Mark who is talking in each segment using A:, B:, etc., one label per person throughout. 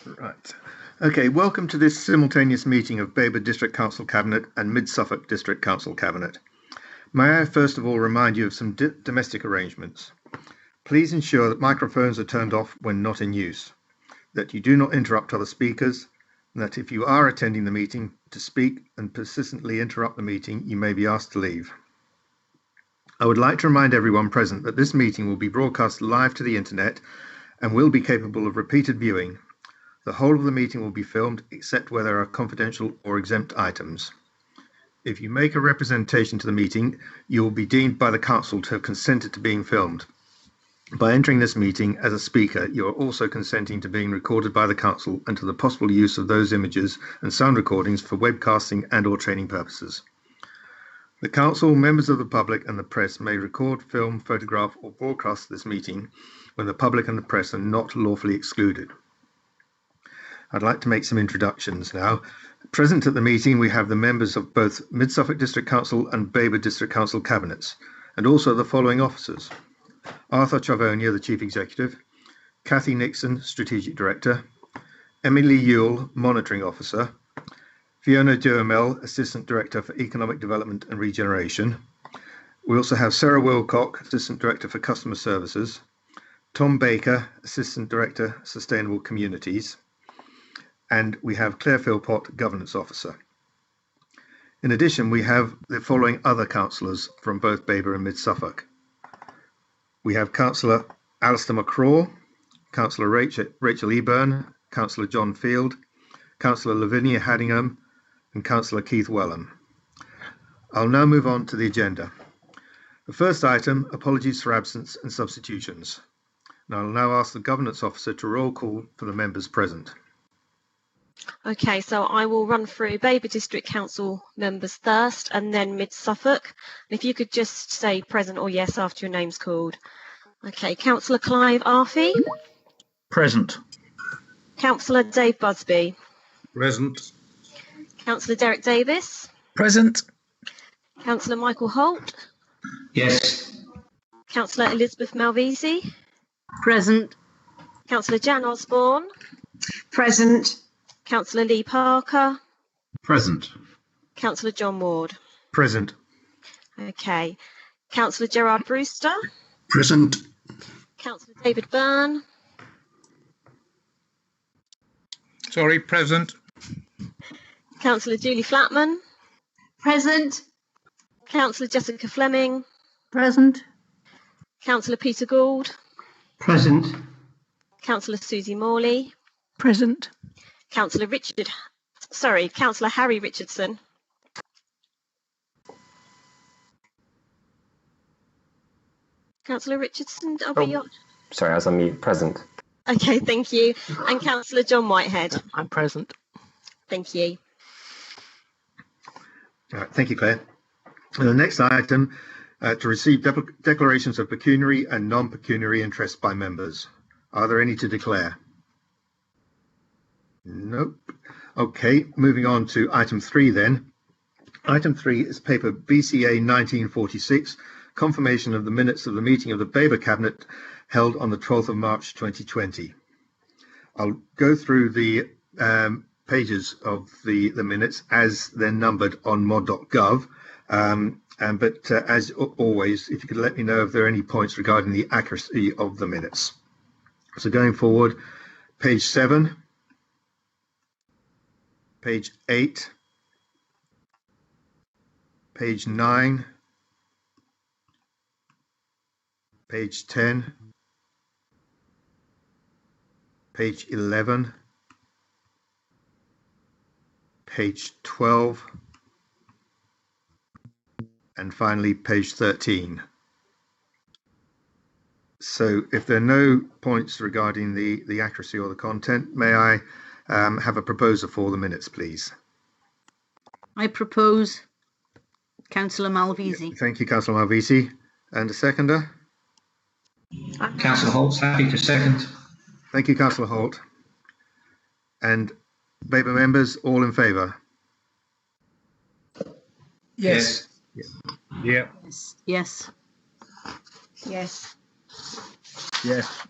A: Right. Okay, welcome to this simultaneous meeting of Babergh District Council Cabinet and Mid-Suffolk District Council Cabinet. May I first of all remind you of some domestic arrangements. Please ensure that microphones are turned off when not in use, that you do not interrupt other speakers, and that if you are attending the meeting to speak and persistently interrupt the meeting, you may be asked to leave. I would like to remind everyone present that this meeting will be broadcast live to the internet and will be capable of repeated viewing. The whole of the meeting will be filmed, except where there are confidential or exempt items. If you make a representation to the meeting, you will be deemed by the council to have consented to being filmed. By entering this meeting as a speaker, you are also consenting to being recorded by the council and to the possible use of those images and sound recordings for webcasting and/or training purposes. The council, members of the public and the press may record, film, photograph or broadcast this meeting when the public and the press are not lawfully excluded. I'd like to make some introductions now. Present at the meeting, we have the members of both Mid-Suffolk District Council and Babergh District Council cabinets, and also the following officers: Arthur Chavonia, the Chief Executive; Kathy Nixon, Strategic Director; Emily Yule, Monitoring Officer; Fiona Duhamel, Assistant Director for Economic Development and Regeneration. We also have Sarah Wilcock, Assistant Director for Customer Services; Tom Baker, Assistant Director, Sustainable Communities; and we have Claire Philpott, Governance Officer. In addition, we have the following other councillors from both Babergh and Mid-Suffolk. We have Councillor Alistair McCraw, Councillor Rachel Eburn, Councillor John Field, Councillor Lavinia Haddingham, and Councillor Keith Wellham. I'll now move on to the agenda. The first item, apologies for absence and substitutions. And I'll now ask the Governance Officer to roll call for the members present.
B: Okay, so I will run through Babergh District Council members first and then Mid-Suffolk. If you could just say present or yes after your name's called. Okay, Councillor Clive Arfey.
C: Present.
B: Councillor Dave Busby.
C: Present.
B: Councillor Derek Davis.
C: Present.
B: Councillor Michael Holt.
C: Yes.
B: Councillor Elizabeth Malvisi.
D: Present.
B: Councillor Jan Osborne.
D: Present.
B: Councillor Lee Parker.
C: Present.
B: Councillor John Ward.
A: Present.
B: Okay. Councillor Gerard Brewster.
C: Present.
B: Councillor David Byrne.
C: Sorry, present.
B: Councillor Julie Flatman.
D: Present.
B: Councillor Jessica Fleming.
D: Present.
B: Councillor Peter Gould.
C: Present.
B: Councillor Susie Morley.
D: Present.
B: Councillor Harry Richardson. Councillor Richardson,
E: Sorry, I was on mute. Present.
B: Okay, thank you. And Councillor John Whitehead.
D: I'm present.
B: Thank you.
A: All right, thank you, Claire. And the next item, to receive declarations of pecuniary and non-pecuniary interest by members. Are there any to declare? Nope. Okay, moving on to item 3 then. Item 3 is paper BCA 1946, confirmation of the minutes of the meeting of the Babergh Cabinet held on the 12th of March 2020. I'll go through the pages of the minutes as they're numbered on mod.gov. But as always, if you could let me know if there are any points regarding the accuracy of the minutes. So going forward, page 7, page 8, page 9, page 10, page 11, page 12, and finally page 13. So if there are no points regarding the accuracy or the content, may I have a proposer for the minutes, please?
D: I propose Councillor Malvisi.
A: Thank you, Councillor Malvisi. And a seconder?
C: Councillor Holt's happy to second.
A: Thank you, Councillor Holt. And Babergh members, all in favour?
C: Yes. Yeah.
D: Yes.
B: Yes.
C: Yes.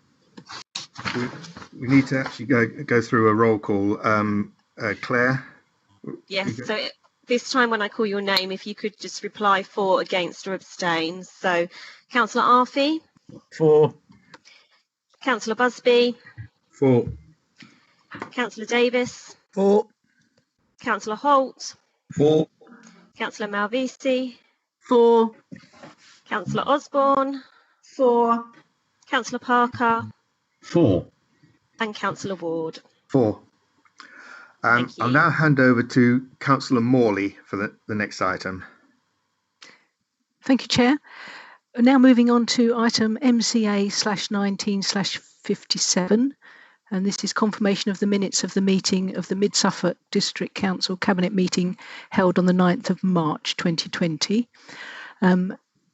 A: we need to actually go through a roll call. Claire?
B: Yes, so this time when I call your name, if you could just reply for, against or abstain. So Councillor Arfi?
F: For.
B: Councillor Busby?
A: For.
B: Councillor Davis?
F: For.
B: Councillor Holt?
C: For.
B: Councillor Malvisi?
D: For.
B: Councillor Osborne?
D: For.
B: Councillor Parker?
F: For.
B: And Councillor Ward?
A: For.
B: Thank you.
A: I'll now hand over to Councillor Morley for the next item.
G: Thank you, Chair. Now moving on to item MCA/19/57, and this is confirmation of the minutes of the meeting of the Mid-Suffolk District Council Cabinet meeting held on the 9th of March 2020.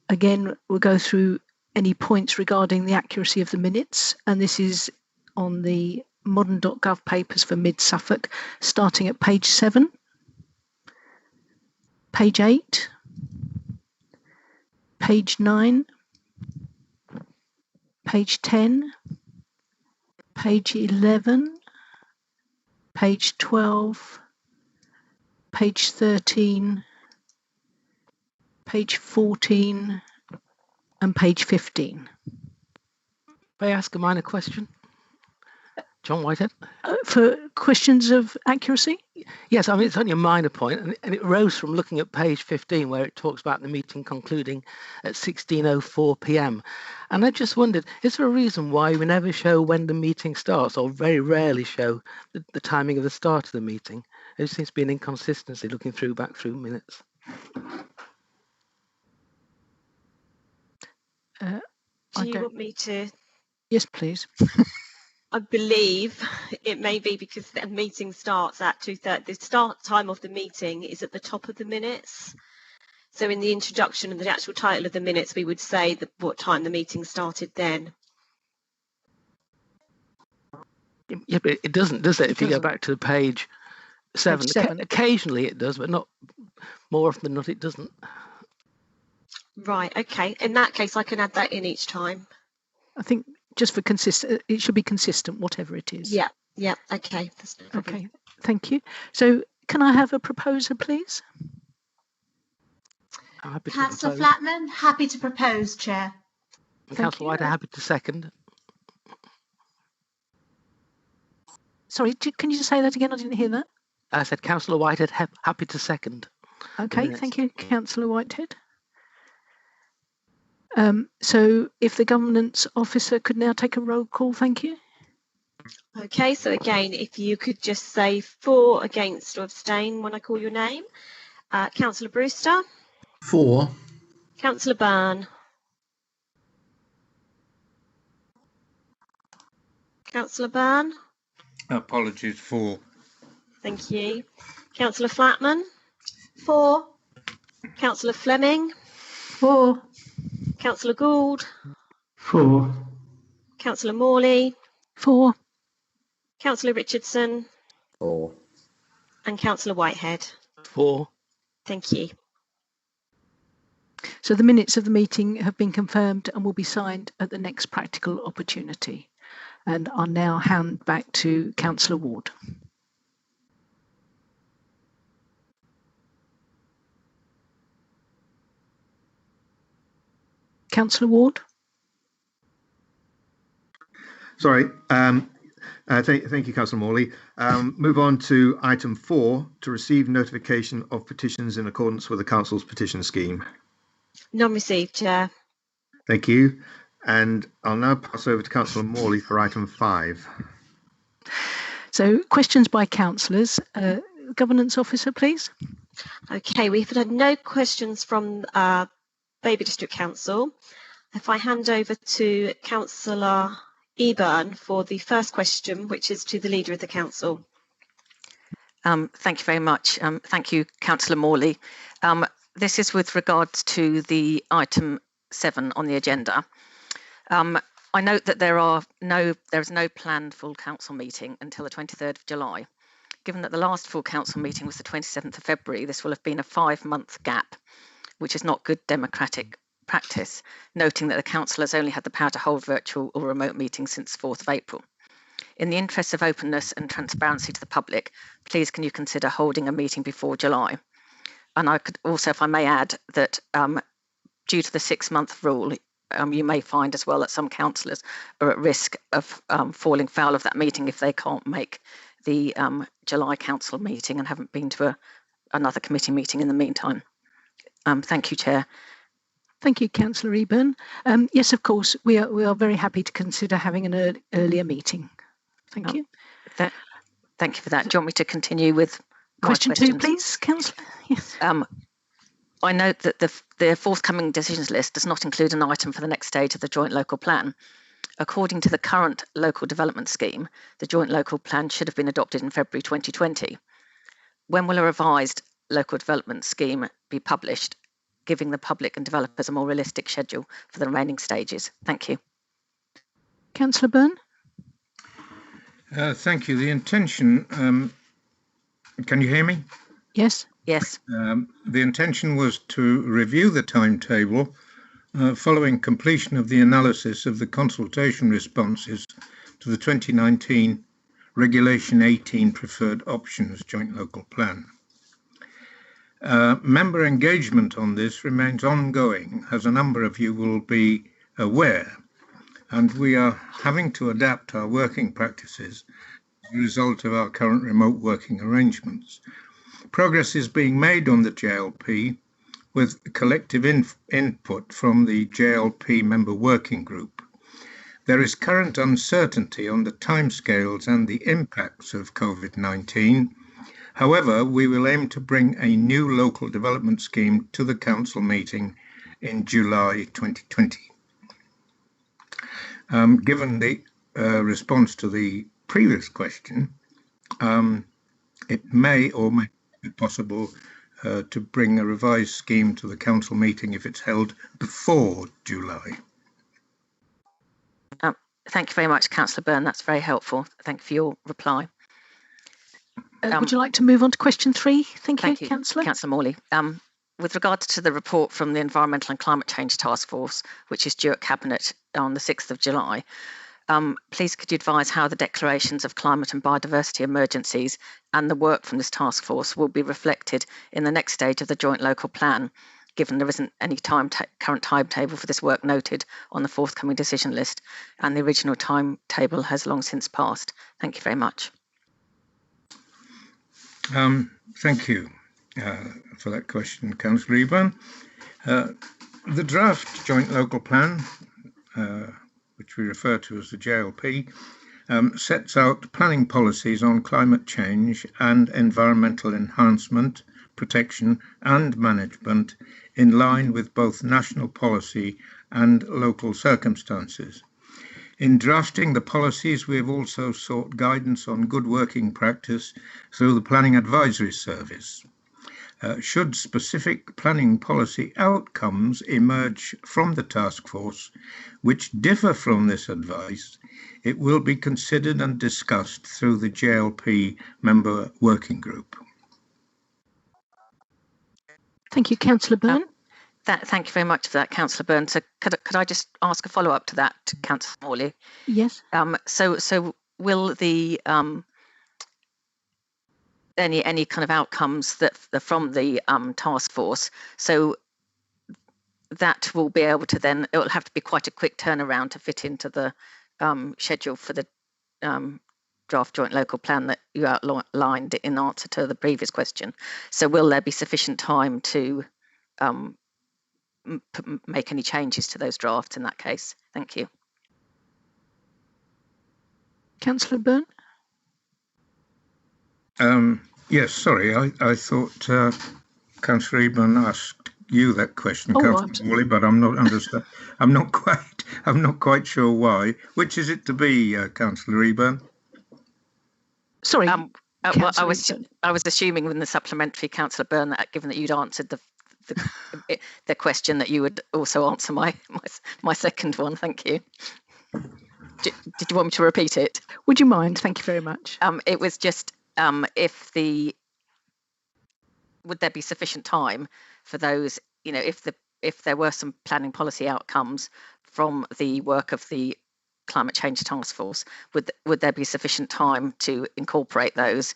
G: Again, we'll go through any points regarding the accuracy of the minutes, and this is on the modern.gov papers for Mid-Suffolk, starting at page 7, page 8, page 9, page 10, page 11, page 12, page 13, page 14, and page 15.
H: May I ask a minor question? John Whitehead?
G: For questions of accuracy?
H: Yes, I mean, it's only a minor point, and it rose from looking at page 15, where it talks about the meeting concluding at 16:04 p.m. And I just wondered, is there a reason why we never show when the meeting starts, or very rarely show the timing of the start of the meeting? There seems to be an inconsistency looking back through minutes.
B: Do you want me to?
G: Yes, please.
B: I believe it may be because the meeting starts at 2:30. The start time of the meeting is at the top of the minutes. So in the introduction and the actual title of the minutes, we would say what time the meeting started then.
H: Yeah, but it doesn't, does it? If you go back to page 7, occasionally it does, but not more often than not, it doesn't.
B: Right, okay. In that case, I can add that in each time.
G: I think just for consistent, it should be consistent, whatever it is.
B: Yeah, okay. That's no problem.
G: Okay, thank you. So can I have a proposer, please?
D: Councillor Flatman, happy to propose, Chair.
H: Councillor White, happy to second.
G: Sorry, can you just say that again? I didn't hear that.
H: I said Councillor Whitehead, happy to second.
G: Okay, thank you, Councillor Whitehead. So if the governance officer could now take a roll call, thank you.
B: Okay, so again, if you could just say for, against or abstain when I call your name. Councillor Brewster.
F: For.
B: Councillor Byrne. Councillor Byrne.
F: Apologies, for.
B: Thank you. Councillor Flatman.
D: For.
B: Councillor Fleming.
D: For.
B: Councillor Gould.
F: For.
B: Councillor Morley.
G: For.
B: Councillor Richardson.
E: For.
B: And Councillor Whitehead.
H: For.
B: Thank you.
G: So the minutes of the meeting have been confirmed and will be signed at the next practical opportunity. And I'll now hand back to Councillor Ward. Councillor Ward?
A: Sorry. Thank you, Councillor Morley. Move on to item 4, to receive notification of petitions in accordance with the Council's petition scheme.
B: None received, Chair.
A: Thank you. And I'll now pass over to Councillor Morley for item 5.
G: So questions by councillors. Governance officer, please.
B: Okay, we've had no questions from Babergh District Council. If I hand over to Councillor Eburn for the first question, which is to the Leader of the Council.
I: Thank you very much. Thank you, Councillor Morley. This is with regards to the item 7 on the agenda. I note that there is no planned full council meeting until the 23rd of July. Given that the last full council meeting was the 27th of February, this will have been a 5-month gap, which is not good democratic practice, noting that the council has only had the power to hold virtual or remote meetings since 4th of April. In the interest of openness and transparency to the public, please can you consider holding a meeting before July? And I could also, if I may add, that due to the 6-month rule, you may find as well that some councillors are at risk of falling foul of that meeting if they can't make the July council meeting and haven't been to another committee meeting in the meantime. Thank you, Chair.
G: Thank you, Councillor Eburn. Yes, of course, we are very happy to consider having an earlier meeting. Thank you.
I: Thank you for that. Do you want me to continue with
G: question 2, please, Councillor? Yes.
I: I note that the forthcoming decisions list does not include an item for the next stage of the joint local plan. According to the current local development scheme, the joint local plan should have been adopted in February 2020. When will a revised local development scheme be published, giving the public and developers a more realistic schedule for the remaining stages? Thank you.
G: Councillor Byrne?
F: Thank you. The intention, can you hear me?
G: Yes.
I: Yes.
F: The intention was to review the timetable following completion of the analysis of the consultation responses to the 2019 Regulation 18 Preferred Options Joint Local Plan. Member engagement on this remains ongoing, as a number of you will be aware, and we are having to adapt our working practices as a result of our current remote working arrangements. Progress is being made on the JLP with collective input from the JLP member working group. There is current uncertainty on the timescales and the impacts of COVID-19. However, we will aim to bring a new local development scheme to the council meeting in July 2020. Given the response to the previous question, it may or may be possible to bring a revised scheme to the council meeting if it's held before July.
I: Thank you very much, Councillor Byrne. That's very helpful. Thank you for your reply.
G: Would you like to move on to question 3? Thank you, Councillor.
I: Councillor Morley. With regards to the report from the Environmental and Climate Change Task Force, which is due at Cabinet on the 6th of July, please could you advise how the declarations of climate and biodiversity emergencies and the work from this task force will be reflected in the next stage of the joint local plan, given there isn't any current timetable for this work noted on the forthcoming decision list, and the original timetable has long since passed? Thank you very much.
F: Thank you for that question, Councillor Eburn. The draft joint local plan, which we refer to as the JLP, sets out planning policies on climate change and environmental enhancement, protection and management in line with both national policy and local circumstances. In drafting the policies, we have also sought guidance on good working practice through the Planning Advisory Service. Should specific planning policy outcomes emerge from the task force which differ from this advice, it will be considered and discussed through the JLP member working group.
G: Thank you, Councillor Byrne.
I: Thank you very much for that, Councillor Byrne. So could I just ask a follow-up to that, Councillor Morley?
G: Yes.
I: So will the any kind of outcomes that from the task force, so that will be able to then, it will have to be quite a quick turnaround to fit into the schedule for the draft joint local plan that you outlined in answer to the previous question. So will there be sufficient time to make any changes to those drafts in that case? Thank you.
G: Councillor Byrne?
F: Yes, sorry, I thought Councillor Eburn asked you that question, Councillor Morley, but I'm not quite sure why. Which is it to be, Councillor Eburn?
G: Sorry.
I: Well, I was assuming in the supplementary, Councillor Byrne, that given that you'd answered the question, that you would also answer my second one. Thank you. Did you want me to repeat it?
G: Would you mind? Thank you very much.
I: It was just would there be sufficient time for those, if there were some planning policy outcomes from the work of the Climate Change Task Force, would there be sufficient time to incorporate those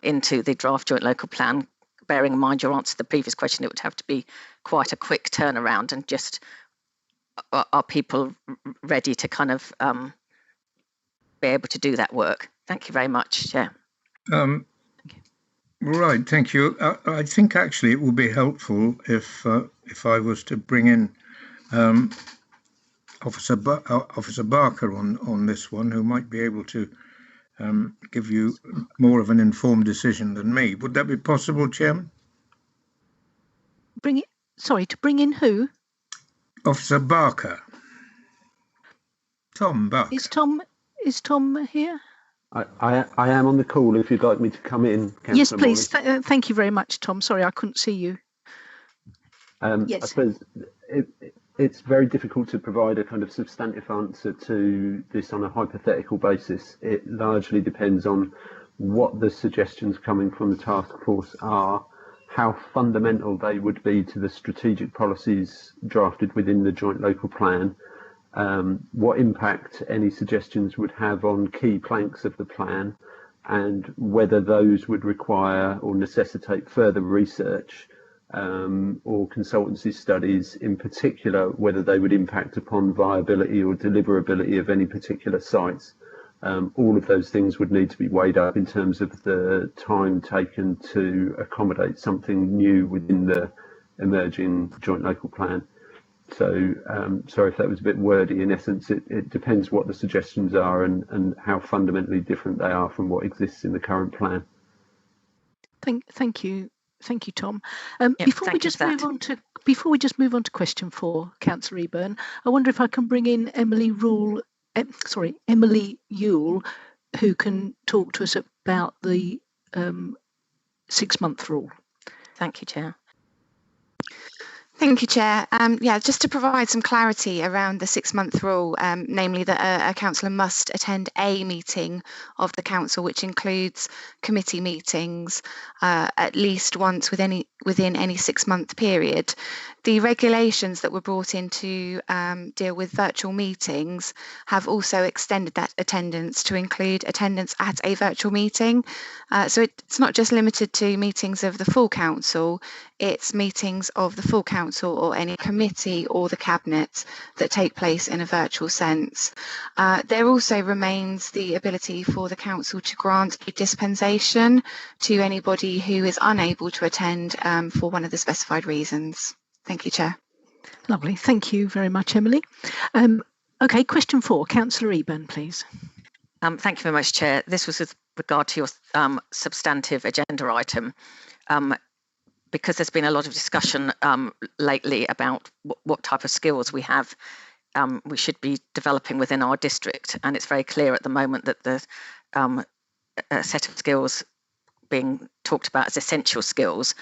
I: into the draft joint local plan? Bearing in mind your answer to the previous question, it would have to be quite a quick turnaround, and just are people ready to kind of be able to do that work? Thank you very much, Chair.
F: Right, thank you. I think actually it would be helpful if I was to bring in Officer Barker on this one, who might be able to give you more of an informed decision than me. Would that be possible, Chairman?
G: To bring in who?
F: Officer Barker. Tom Barker.
G: Is Tom here?
J: I am on the call if you'd like me to come in, Councillor
G: Yes, please.
J: Morley.
G: Thank you very much, Tom. Sorry, I couldn't see you. Yes.
J: I suppose it's very difficult to provide a kind of substantive answer to this on a hypothetical basis. It largely depends on what the suggestions coming from the task force are, how fundamental they would be to the strategic policies drafted within the joint local plan, what impact any suggestions would have on key planks of the plan, and whether those would require or necessitate further research or consultancy studies, in particular whether they would impact upon viability or deliverability of any particular sites. All of those things would need to be weighed up in terms of the time taken to accommodate something new within the emerging joint local plan. So sorry if that was a bit wordy. In essence, it depends what the suggestions are and how fundamentally different they are from what exists in the current plan.
G: Thank you, Tom. Before we just move on to question 4, Councillor Eburn, I wonder if I can bring in Emily Yule, who can talk to us about the 6-month rule.
I: Thank you, Chair.
K: Thank you, Chair. Just to provide some clarity around the 6-month rule, namely that a councillor must attend a meeting of the council, which includes committee meetings, at least once within any 6-month period. The regulations that were brought in to deal with virtual meetings have also extended that attendance to include attendance at a virtual meeting. So it's not just limited to meetings of the full council, it's meetings of the full council or any committee or the cabinet that take place in a virtual sense. There also remains the ability for the council to grant a dispensation to anybody who is unable to attend for one of the specified reasons. Thank you, Chair.
G: Lovely. Thank you very much, Emily. Okay, question 4, Councillor Eburn, please.
I: Thank you very much, Chair. This was with regard to your substantive agenda item. Because there's been a lot of discussion lately about what type of skills we should be developing within our district, and it's very clear at the moment that the set of skills being talked about as essential skills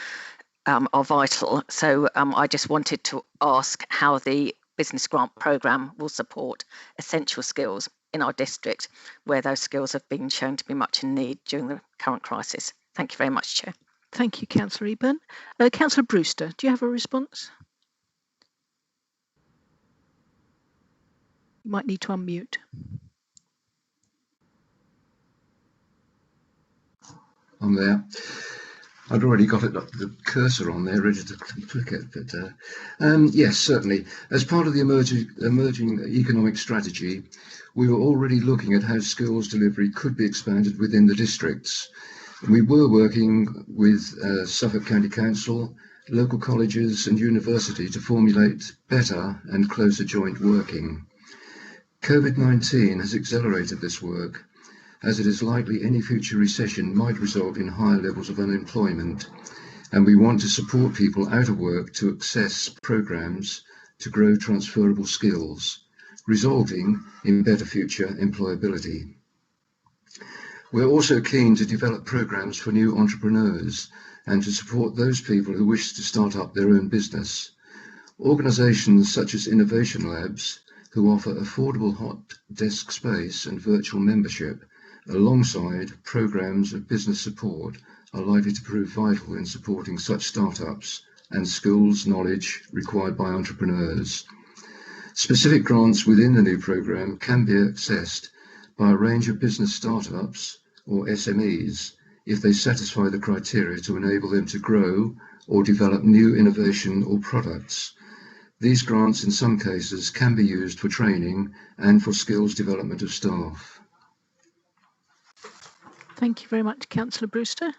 I: are vital. So I just wanted to ask how the business grant programme will support essential skills in our district, where those skills have been shown to be much in need during the current crisis. Thank you very much, Chair.
G: Thank you, Councillor Eburn. Councillor Brewster, do you have a response? You might need to unmute.
L: I'm there. I'd already got the cursor on there ready to click it, but yes, certainly. As part of the emerging economic strategy, we were already looking at how skills delivery could be expanded within the districts. We were working with Suffolk County Council, local colleges and university to formulate better and closer joint working. COVID-19 has accelerated this work, as it is likely any future recession might result in higher levels of unemployment, and we want to support people out of work to access programs to grow transferable skills, resulting in better future employability. We're also keen to develop programs for new entrepreneurs and to support those people who wish to start up their own business. Organisations such as Innovation Labs, who offer affordable hot desk space and virtual membership, alongside programs of business support, are likely to prove vital in supporting such startups and skills knowledge required by entrepreneurs. Specific grants within the new programme can be accessed by a range of business startups or SMEs if they satisfy the criteria to enable them to grow or develop new innovation or products. These grants in some cases can be used for training and for skills development of staff.
G: Thank you very much, Councillor Brewster.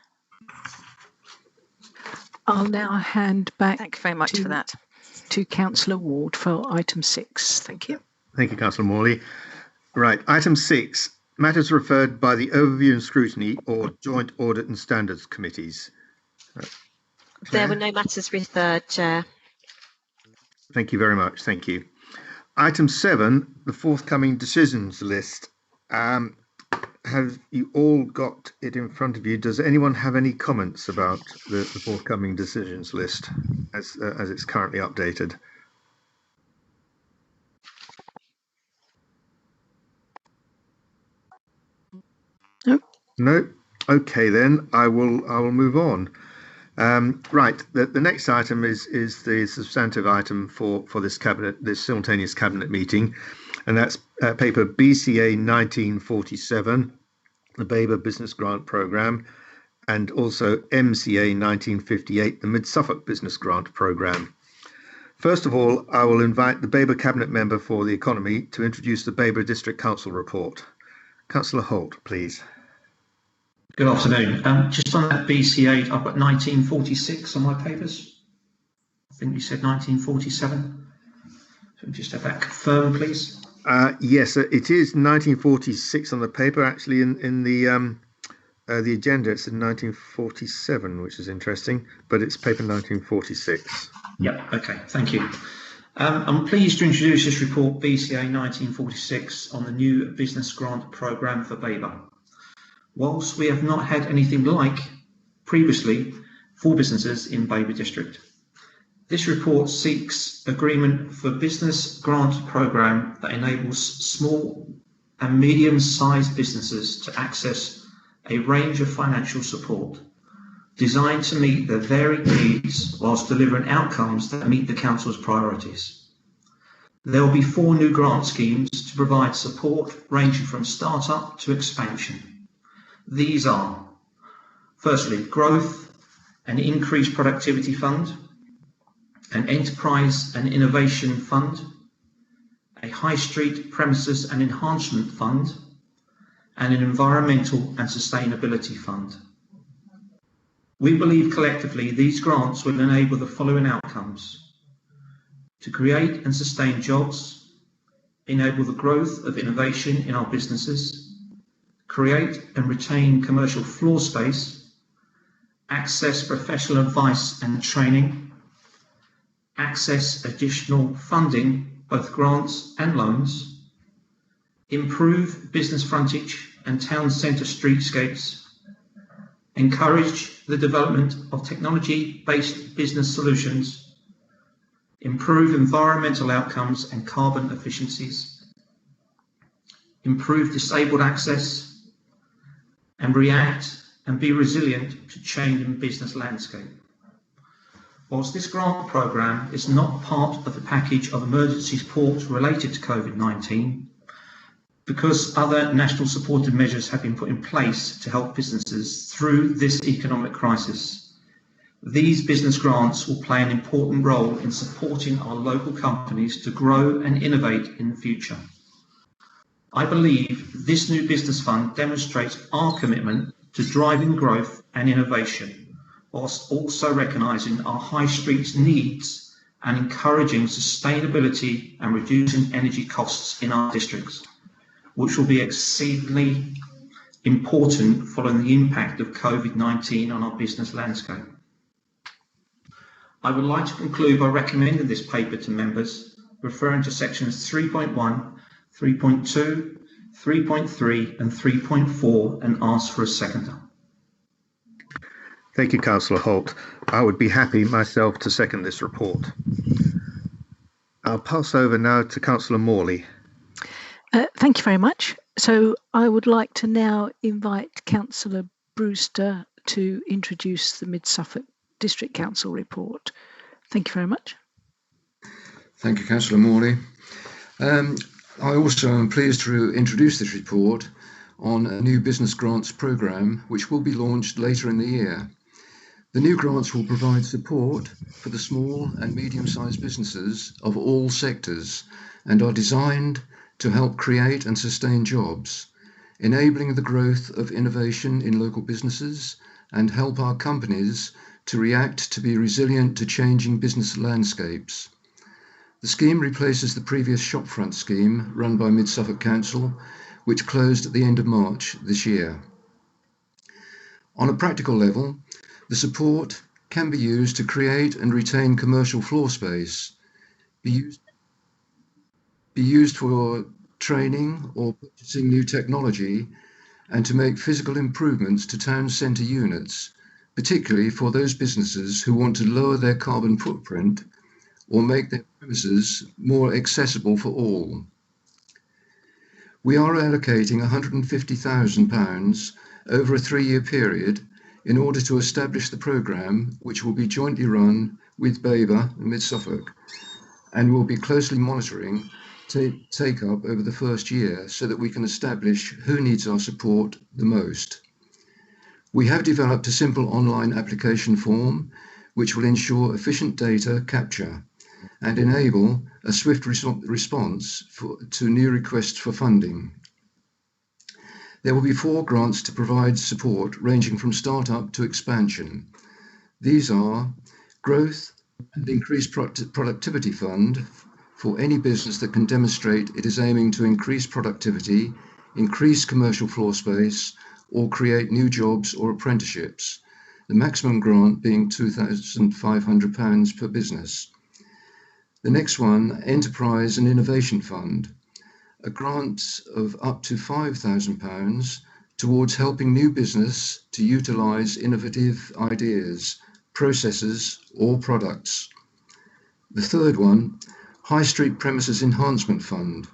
G: I'll now hand back.
I: Thank you very much for that.
G: To Councillor Ward for item 6. Thank you.
A: Thank you, Councillor Morley. Right, item 6, matters referred by the Overview and Scrutiny or Joint Audit and Standards Committees.
B: There were no matters referred, Chair.
A: Thank you very much. Thank you. Item 7, the forthcoming decisions list. Have you all got it in front of you? Does anyone have any comments about the forthcoming decisions list as it's currently updated?
G: No.
A: No. Okay, then I will move on. Right. The next item is the substantive item for this simultaneous cabinet meeting, and that's paper BCA 1947, the Babergh Business Grant Programme, and also MCA 1958, the Mid-Suffolk Business Grant Programme. First of all, I will invite the Babergh Cabinet Member for the Economy to introduce the Babergh District Council report. Councillor Holt, please.
C: Good afternoon. Just on that BCA, I've got 1946 on my papers. I think you said 1947. So just have that confirmed, please.
A: Yes, it is 1946 on the paper. Actually, in the agenda, it's in 1947, which is interesting, but it's paper 1946.
C: Yep. Okay. Thank you. I'm pleased to introduce this report, BCA 1946, on the new business grant programme for Babergh. Whilst we have not had anything like previously for businesses in Babergh District, this report seeks agreement for business grant programme that enables small and medium-sized businesses to access a range of financial support designed to meet their varied needs whilst delivering outcomes that meet the Council's priorities. There will be 4 new grant schemes to provide support ranging from start-up to expansion. These are, firstly, Growth and Increased Productivity Fund, an Enterprise and Innovation Fund, a High Street Premises and Enhancement Fund, and an Environmental and Sustainability Fund. We believe collectively these grants will enable the following outcomes: to create and sustain jobs, enable the growth of innovation in our businesses, create and retain commercial floor space, access professional advice and training, access additional funding, both grants and loans, improve business frontage and town centre streetscapes, encourage the development of technology-based business solutions, improve environmental outcomes and carbon efficiencies, improve disabled access, and react and be resilient to changing business landscape. Whilst this grant programme is not part of the package of emergency support related to COVID-19, because other national supported measures have been put in place to help businesses through this economic crisis, these business grants will play an important role in supporting our local companies to grow and innovate in the future. I believe this new business fund demonstrates our commitment to driving growth and innovation, whilst also recognising our high streets needs and encouraging sustainability and reducing energy costs in our districts, which will be exceedingly important following the impact of COVID-19 on our business landscape. I would like to conclude by recommending this paper to members, referring to sections 3.1, 3.2, 3.3 and 3.4, and ask for a seconder.
A: Thank you, Councillor Holt. I would be happy myself to second this report. I'll pass over now to Councillor Morley.
G: Thank you very much. So I would like to now invite Councillor Brewster to introduce the Mid-Suffolk District Council report. Thank you very much.
L: Thank you, Councillor Morley. I also am pleased to introduce this report on a new business grants programme which will be launched later in the year. The new grants will provide support for the small and medium-sized businesses of all sectors and are designed to help create and sustain jobs, enabling the growth of innovation in local businesses and help our companies to react to be resilient to changing business landscapes. The scheme replaces the previous shopfront scheme run by Mid Suffolk Council, which closed at the end of March this year. On a practical level, the support can be used to create and retain commercial floor space, be used for training or purchasing new technology, and to make physical improvements to town centre units, particularly for those businesses who want to lower their carbon footprint or make their premises more accessible for all. We are allocating £150,000 over a 3-year period in order to establish the programme, which will be jointly run with Babergh and Mid Suffolk, and will be closely monitoring take up over the first year so that we can establish who needs our support the most. We have developed a simple online application form which will ensure efficient data capture and enable a swift response to new requests for funding. There will be 4 grants to provide support ranging from start-up to expansion. These are Growth and Increased Productivity Fund for any business that can demonstrate it is aiming to increase productivity, increase commercial floor space, or create new jobs or apprenticeships, the maximum grant being £2,500 per business. The next one, Enterprise and Innovation Fund, a grant of up to £5,000 towards helping new business to utilise innovative ideas, processes or products. The third one, High Street Premises Enhancement Fund,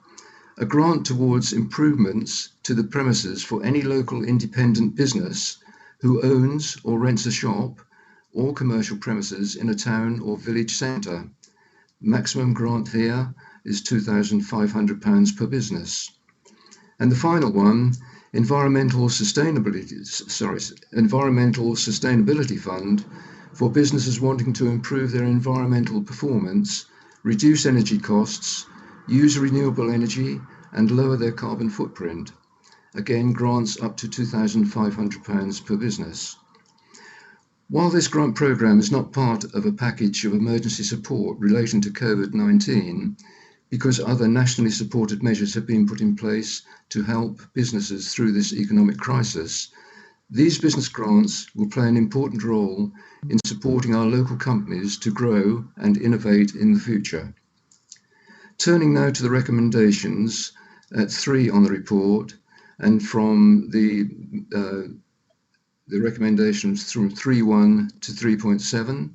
L: a grant towards improvements to the premises for any local independent business who owns or rents a shop or commercial premises in a town or village centre. Maximum grant here is £2,500 per business. And the final one, Environmental Sustainability Fund for businesses wanting to improve their environmental performance, reduce energy costs, use renewable energy and lower their carbon footprint. Again, grants up to £2,500 per business. While this grant programme is not part of a package of emergency support relating to COVID-19, because other nationally supported measures have been put in place to help businesses through this economic crisis, these business grants will play an important role in supporting our local companies to grow and innovate in the future. Turning now to the recommendations at 3 on the report, and from the recommendations from 3.1 to 3.7,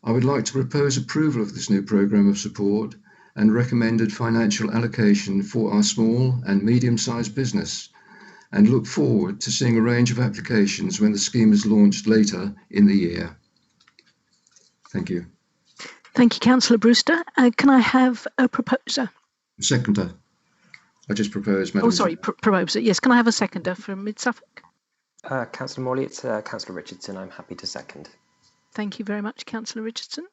L: I would like to propose approval of this new programme of support and recommended financial allocation for our small and medium-sized business, and look forward to seeing a range of applications when the scheme is launched later in the year. Thank you.
G: Thank you, Councillor Brewster. Can I have a proposer?
L: Seconder. I just proposed, Madam.
G: Oh, sorry, proposer. Yes, can I have a seconder from Mid Suffolk?
E: Councillor Morley, it's Councillor Richardson. I'm happy to second.
G: Thank you very much, Councillor Richardson.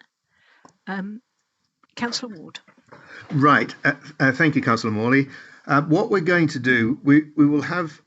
G: Councillor Ward.
A: Right. Thank you, Councillor Morley. What we're going to do, we will have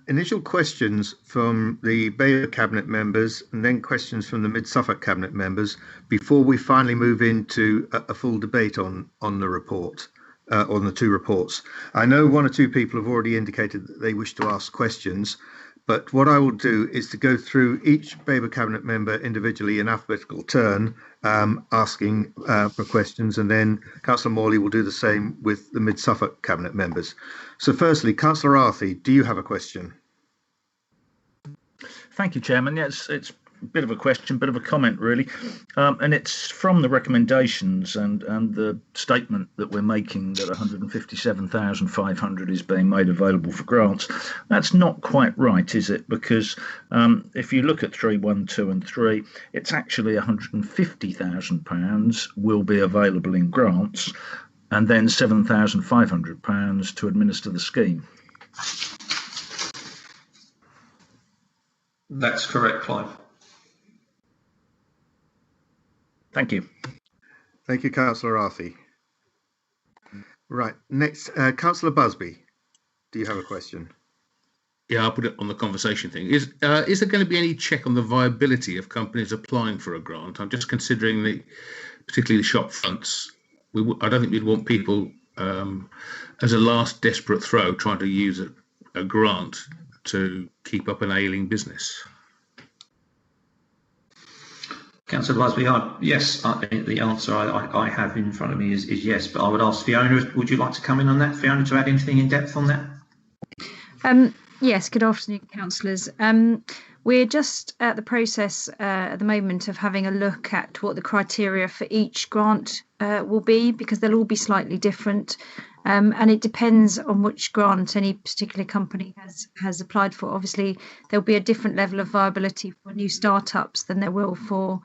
A: initial questions from the Babergh Cabinet members and then questions from the Mid Suffolk Cabinet members before we finally move into a full debate on the report, on the 2 reports. I know 1 or 2 people have already indicated that they wish to ask questions, but what I will do is to go through each Babergh Cabinet member individually in alphabetical turn, asking for questions, and then Councillor Morley will do the same with the Mid Suffolk Cabinet members. So firstly, Councillor Arthey, do you have a question?
M: Thank you, Chairman. Yes, it's bit of a question, bit of a comment, really, and it's from the recommendations and the statement that we're making that 157,500 is being made available for grants. That's not quite right, is it? Because if you look at 3, 1, 2 and 3, it's actually £150,000 will be available in grants, and then £7,500 to administer the scheme.
C: That's correct, Clive.
M: Thank you.
A: Thank you, Councillor Arthey. Right, next, Councillor Busby, do you have a question?
N: Yeah, I'll put it on the conversation thing. Is there going to be any check on the viability of companies applying for a grant? I'm just considering particularly the shop fronts. I don't think we'd want people as a last desperate throw trying to use a grant to keep up an ailing business.
C: Councillor Busby, yes, the answer I have in front of me is yes, but I would ask Fiona, would you like to come in on that? Fiona, to add anything in depth on that?
O: Yes, good afternoon, councillors. We're just at the process at the moment of having a look at what the criteria for each grant will be, because they'll all be slightly different. And it depends on which grant any particular company has applied for. Obviously, there'll be a different level of viability for new startups than there will for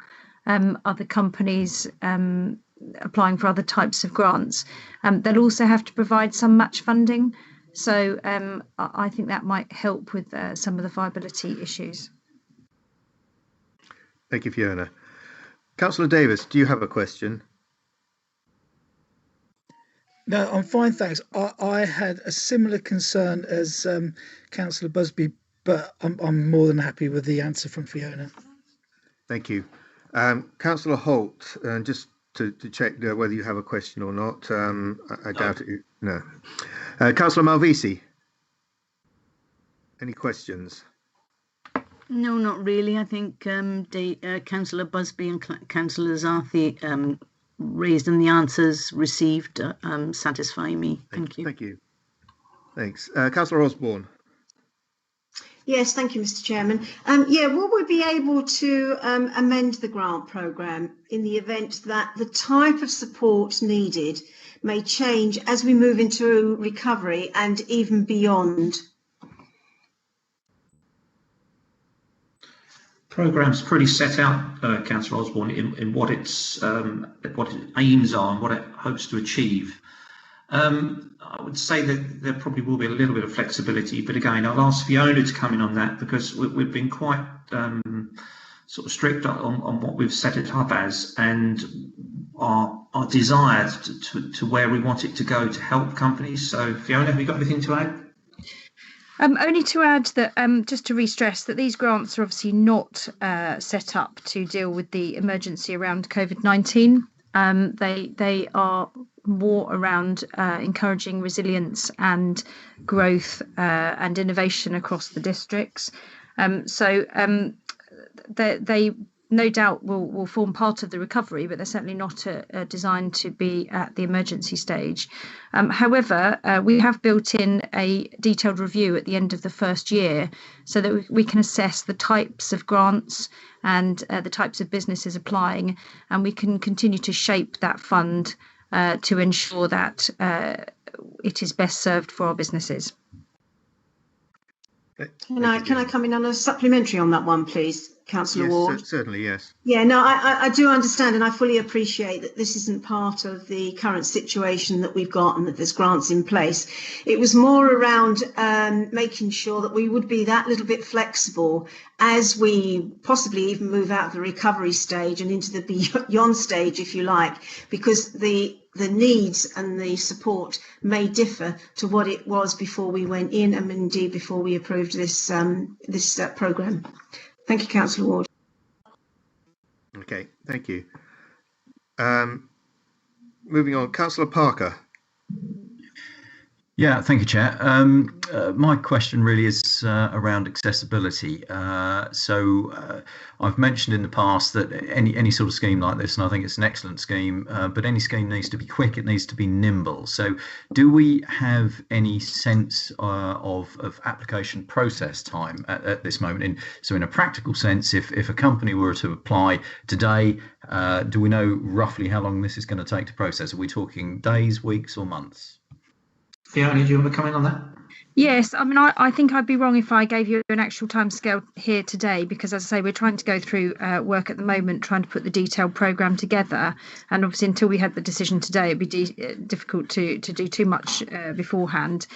O: other companies applying for other types of grants. They'll also have to provide some match funding. So I think that might help with some of the viability issues.
A: Thank you, Fiona. Councillor Davis, do you have a question?
P: No, I'm fine, thanks. I had a similar concern as Councillor Busby, but I'm more than happy with the answer from Fiona.
A: Thank you. Councillor Holt, just to check whether you have a question or not. I doubt it. No. Councillor Malvisi, any questions?
Q: No, not really. I think Councillor Busby and Councillor Arthey raised, and the answers received satisfy me. Thank you.
A: Thank you. Thanks. Councillor Osborne.
R: Yes, thank you, Mr. Chairman. Will we be able to amend the grant programme in the event that the type of support needed may change as we move into recovery and even beyond?
C: Programme's pretty set out, Councillor Osborne, in what its aims are and what it hopes to achieve. I would say that there probably will be a little bit of flexibility, but again, I'll ask Fiona to come in on that, because we've been quite sort of strict on what we've set it up as, and our desire to where we want it to go to help companies. So Fiona, have you got anything to add?
O: Only to add that, just to re-stress that these grants are obviously not set up to deal with the emergency around COVID-19. They are more around encouraging resilience and growth and innovation across the districts. They no doubt will form part of the recovery, but they're certainly not designed to be at the emergency stage. However, we have built in a detailed review at the end of the first year so that we can assess the types of grants and the types of businesses applying, and we can continue to shape that fund to ensure that it is best served for our businesses.
R: Can I come in on a supplementary on that one, please, Councillor Ward?
A: Certainly, yes.
R: Yeah, no, I do understand, and I fully appreciate that this isn't part of the current situation that we've got and that there's grants in place. It was more around making sure that we would be that little bit flexible as we possibly even move out of the recovery stage and into the beyond stage, if you like, because the needs and the support may differ to what it was before we went in, and indeed before we approved this programme. Thank you, Councillor Ward.
A: Okay, thank you. Moving on, Councillor Parker.
S: Yeah, thank you, Chair. My question really is around accessibility. I've mentioned in the past that any sort of scheme like this, and I think it's an excellent scheme, but any scheme needs to be quick, it needs to be nimble. So do we have any sense of application process time at this moment? So in a practical sense, if a company were to apply today, do we know roughly how long this is going to take to process? Are we talking days, weeks or months?
C: Fiona, do you want to come in on that?
O: Yes, I mean, I think I'd be wrong if I gave you an actual timescale here today, because as I say, we're trying to go through work at the moment, trying to put the detailed programme together. And obviously, until we had the decision today, it'd be difficult to do too much beforehand.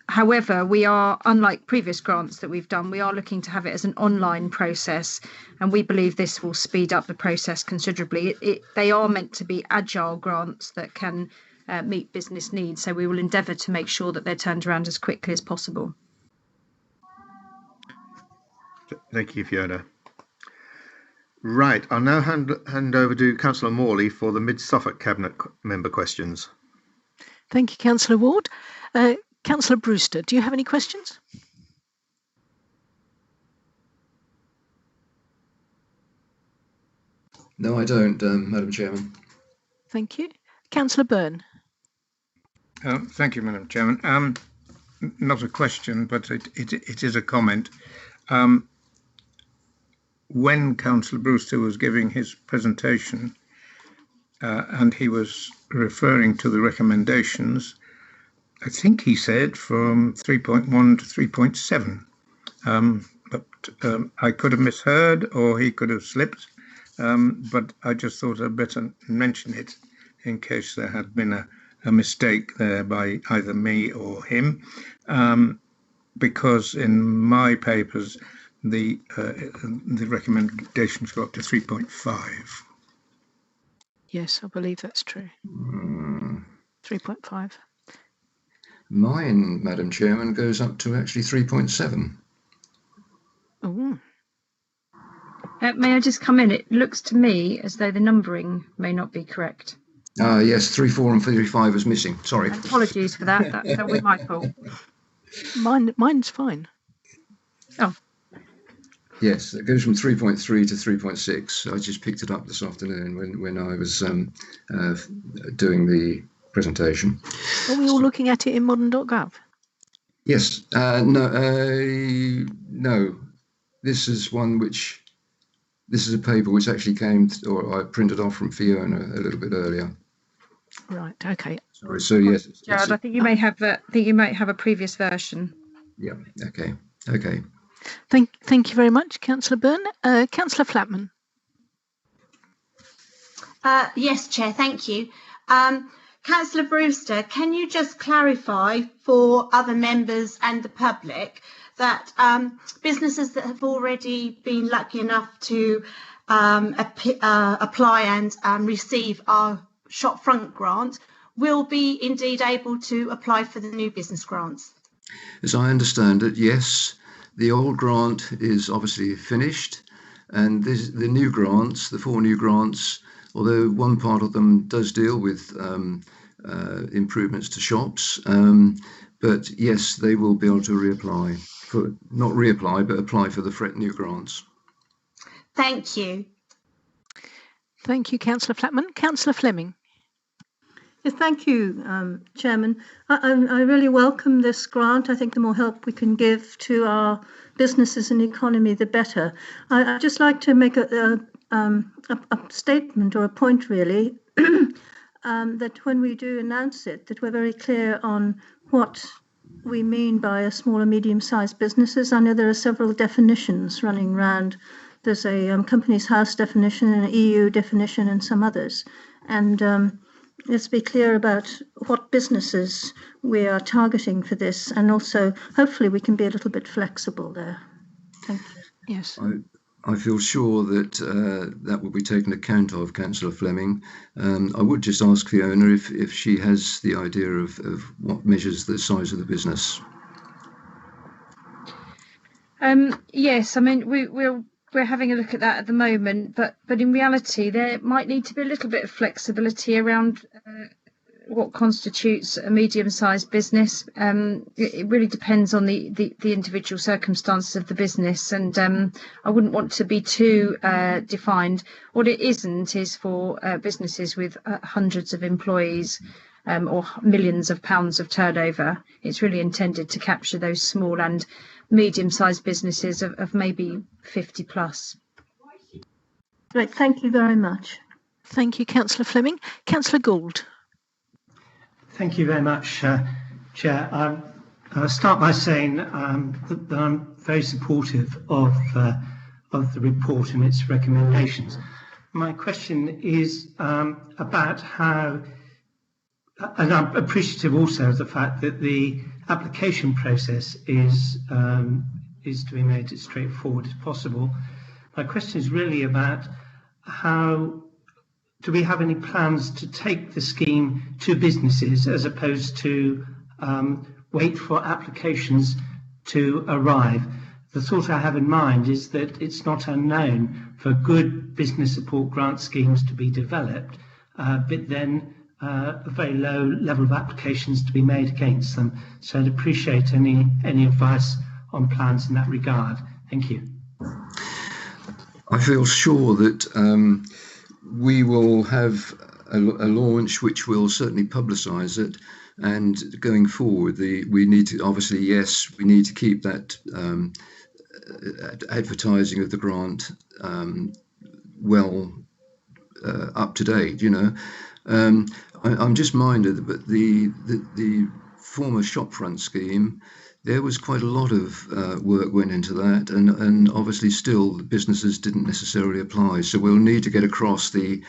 O: However, we are, unlike previous grants that we've done, we are looking to have it as an online process. And we believe this will speed up the process considerably. They are meant to be agile grants that can meet business needs. So we will endeavour to make sure that they're turned around as quickly as possible.
A: Thank you, Fiona. Right, I'll now hand over to Councillor Morley for the Mid-Suffolk Cabinet member questions.
G: Thank you, Councillor Ward. Councillor Brewster, do you have any questions?
L: No, I don't, Madam Chairman.
G: Thank you. Councillor Byrne.
F: Thank you, Madam Chairman. Not a question, but it is a comment. When Councillor Brewster was giving his presentation and he was referring to the recommendations, I think he said from 3.1 to 3.7, but I could have misheard or he could have slipped, but I just thought I'd better mention it in case there had been a mistake there by either me or him, because in my papers the recommendations go up to 3.5.
G: Yes, I believe that's true. 3.5.
L: Mine, Madam Chairman, goes up to actually 3.7.
G: Oh.
O: May I just come in? It looks to me as though the numbering may not be correct.
L: Yes, 3.4 and 3.5 is missing. Sorry.
O: Apologies for that. That was my fault.
G: Mine's fine.
O: Oh.
L: Yes, it goes from 3.3 to 3.6. I just picked it up this afternoon when I was doing the presentation.
G: Are we all looking at it in modern.gov?
L: Yes. No. This is a paper which actually came, or I printed off from Fiona a little bit earlier.
G: Right. Okay.
L: Sorry. So yes,
O: Gerard, I think you may have a previous version.
L: Yeah. Okay. Okay.
G: Thank you very much, Councillor Byrne. Councillor Flatman.
R: Yes, Chair. Thank you. Councillor Brewster, can you just clarify for other members and the public that businesses that have already been lucky enough to apply and receive our shopfront grant will be indeed able to apply for the new business grants?
L: As I understand it, yes. The old grant is obviously finished, and the new grants, the 4 new grants, although one part of them does deal with improvements to shops, but yes, they will be able to reapply. Not reapply, but apply for the new grants.
R: Thank you.
G: Thank you, Councillor Flatman. Councillor Fleming.
T: Yes, thank you, Chairman. I really welcome this grant. I think the more help we can give to our businesses and economy, the better. I'd just like to make a statement or a point, really, that when we do announce it, that we're very clear on what we mean by a small or medium-sized businesses. I know there are several definitions running around. There's a company's house definition, an EU definition, and some others. And let's be clear about what businesses we are targeting for this, and also hopefully we can be a little bit flexible there. Thank you.
G: Yes.
L: I feel sure that that will be taken account of, Councillor Fleming. I would just ask Fiona if she has the idea of what measures the size of the business.
O: Yes, I mean we're having a look at that at the moment, but in reality there might need to be a little bit of flexibility around what constitutes a medium-sized business. It really depends on the individual circumstances of the business, and I wouldn't want to be too defined. What it isn't is for businesses with hundreds of employees or millions of pounds of turnover. It's really intended to capture those small and medium-sized businesses of maybe 50 plus.
T: Great, thank you very much.
G: Thank you, Councillor Fleming. Councillor Gould.
U: Thank you very much, Chair. I'll start by saying that I'm very supportive of the report and its recommendations. My question is about how, and I'm appreciative also of the fact that the application process is to be made as straightforward as possible. My question is really about how do we have any plans to take the scheme to businesses as opposed to wait for applications to arrive? The thought I have in mind is that it's not unknown for good business support grant schemes to be developed, but then a very low level of applications to be made against them. So I'd appreciate any advice on plans in that regard. Thank you.
L: I feel sure that we will have a launch which will certainly publicise it, and going forward we need to, obviously, yes, we need to keep that advertising of the grant well up to date, you know. I'm just minded that the former shopfront scheme, there was quite a lot of work went into that, and obviously still the businesses didn't necessarily apply. So we'll need to get across the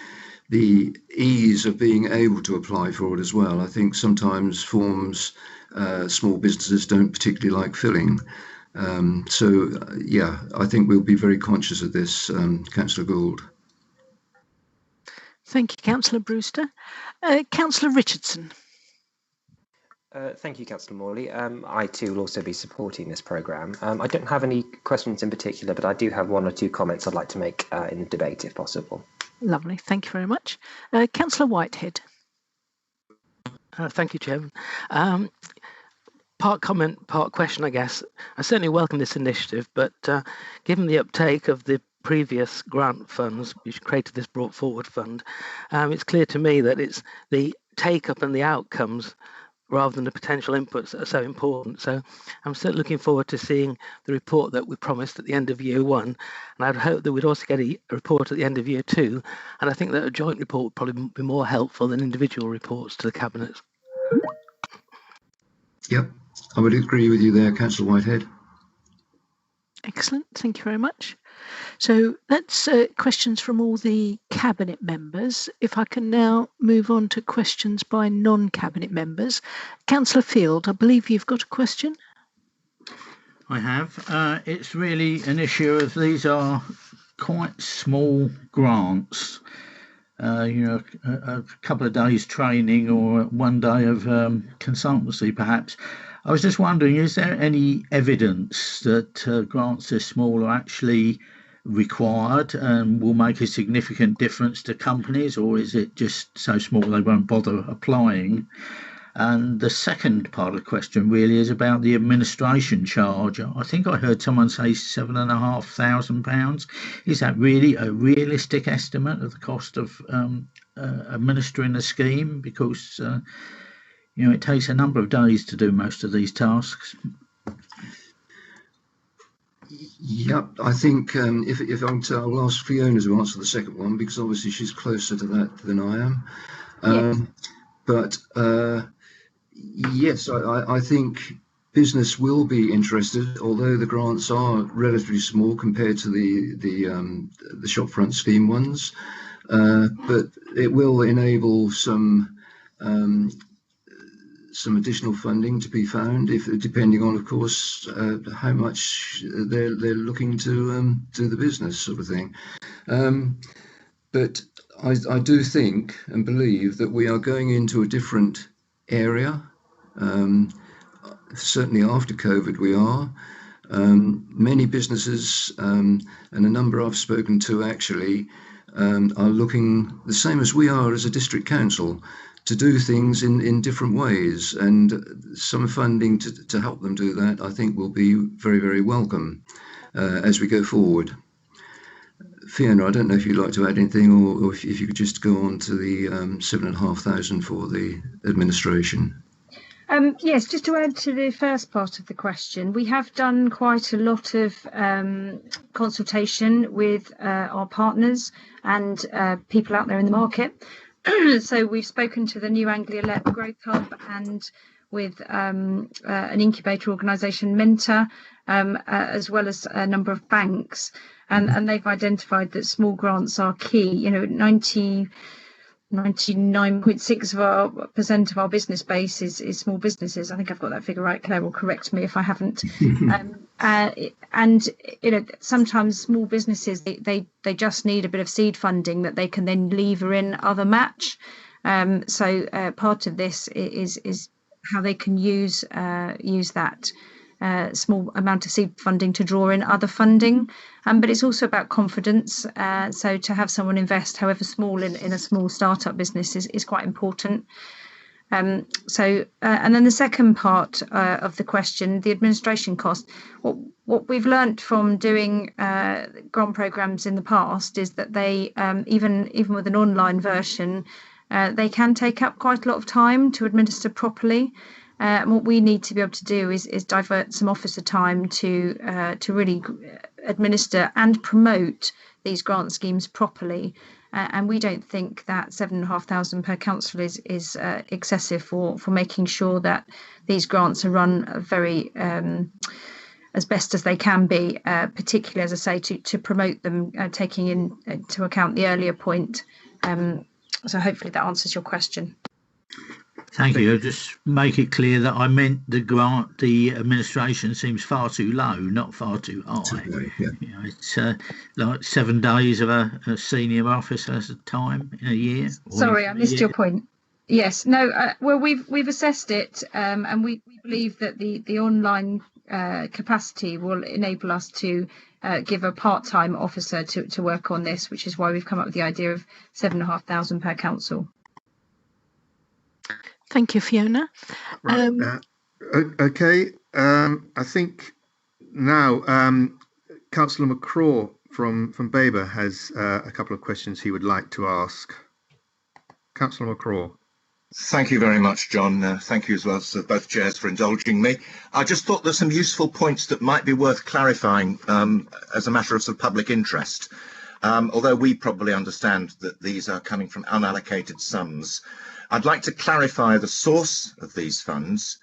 L: ease of being able to apply for it as well. I think sometimes forms small businesses don't particularly like filling. Yeah, I think we'll be very conscious of this, Councillor Gould.
G: Thank you, Councillor Brewster. Councillor Richardson.
E: Thank you, Councillor Morley. I too will also be supporting this programme. I don't have any questions in particular, but I do have one or two comments I'd like to make in the debate, if possible.
G: Lovely, thank you very much. Councillor Whitehead.
H: Thank you, Chairman. Part comment, part question, I guess. I certainly welcome this initiative, but given the uptake of the previous grant funds, which created this brought forward fund, it's clear to me that it's the take-up and the outcomes rather than the potential inputs that are so important. So I'm certainly looking forward to seeing the report that we promised at the end of year one. And I'd hope that we'd also get a report at the end of year two. And I think that a joint report would probably be more helpful than individual reports to the Cabinet.
L: Yep, I would agree with you there, Councillor Whitehead.
G: Excellent, thank you very much. So that's questions from all the Cabinet members. If I can now move on to questions by non-Cabinet members. Councillor Field, I believe you've got a question.
M: I have. It's really an issue of these are quite small grants. You know, a couple of days training or 1 day of consultancy, perhaps. I was just wondering, is there any evidence that grants this small are actually required and will make a significant difference to companies, or is it just so small they won't bother applying? And the second part of the question really is about the administration charge. I think I heard someone say £7,500. Is that really a realistic estimate of the cost of administering a scheme? Because you know, it takes a number of days to do most of these tasks.
L: Yep, I think if I'm to, I'll ask Fiona to answer the second one, because obviously she's closer to that than I am.
G: Yes.
L: But yes, I think business will be interested, although the grants are relatively small compared to the shopfront scheme ones. But it will enable some additional funding to be found, depending on, of course, how much they're looking to do the business, sort of thing. But I do think and believe that we are going into a different area. Certainly after COVID, we are. Many businesses and a number I've spoken to actually are looking the same as we are as a district council to do things in different ways, and some funding to help them do that, I think, will be very, very welcome as we go forward. Fiona, I don't know if you'd like to add anything, or if you could just go on to the 7,500 for the administration.
O: Yes, just to add to the first part of the question, we have done quite a lot of consultation with our partners and people out there in the market. So we've spoken to the New Anglia Let Growth Hub and with an incubator organisation, Mentor, as well as a number of banks, and they've identified that small grants are key. You know, 99.6% of our business base is small businesses. I think I've got that figure right. Claire will correct me if I haven't. And you know, sometimes small businesses they just need a bit of seed funding that they can then lever in other match. So part of this is how they can use that small amount of seed funding to draw in other funding, but it's also about confidence. So to have someone invest, however small, in a small startup business is quite important. And then the second part of the question, the administration cost. What we've learnt from doing grant programs in the past is that they even with an online version, they can take up quite a lot of time to administer properly. And what we need to be able to do is divert some officer time to really administer and promote these grant schemes properly. And we don't think that 7,500 per council is excessive for making sure that these grants are run very as best as they can be, particularly, as I say, to promote them, taking into account the earlier point. So hopefully that answers your question.
D: Thank you. I'll just make it clear that I meant the administration seems far too low, not far too high. You know, it's like 7 days of a senior officer's time in a year.
O: Sorry, I missed your point. Yes, no. Well, we've assessed it, and we believe that the online capacity will enable us to give a part-time officer to work on this, which is why we've come up with the idea of 7,500 per council.
G: Thank you, Fiona.
A: Right. Okay. I think now Councillor McCraw from Babergh has a couple of questions he would like to ask. Councillor McCraw.
V: Thank you very much, John. Thank you as well to both chairs for indulging me. I just thought there's some useful points that might be worth clarifying as a matter of sort of public interest. Although we probably understand that these are coming from unallocated sums, I'd like to clarify the source of these funds,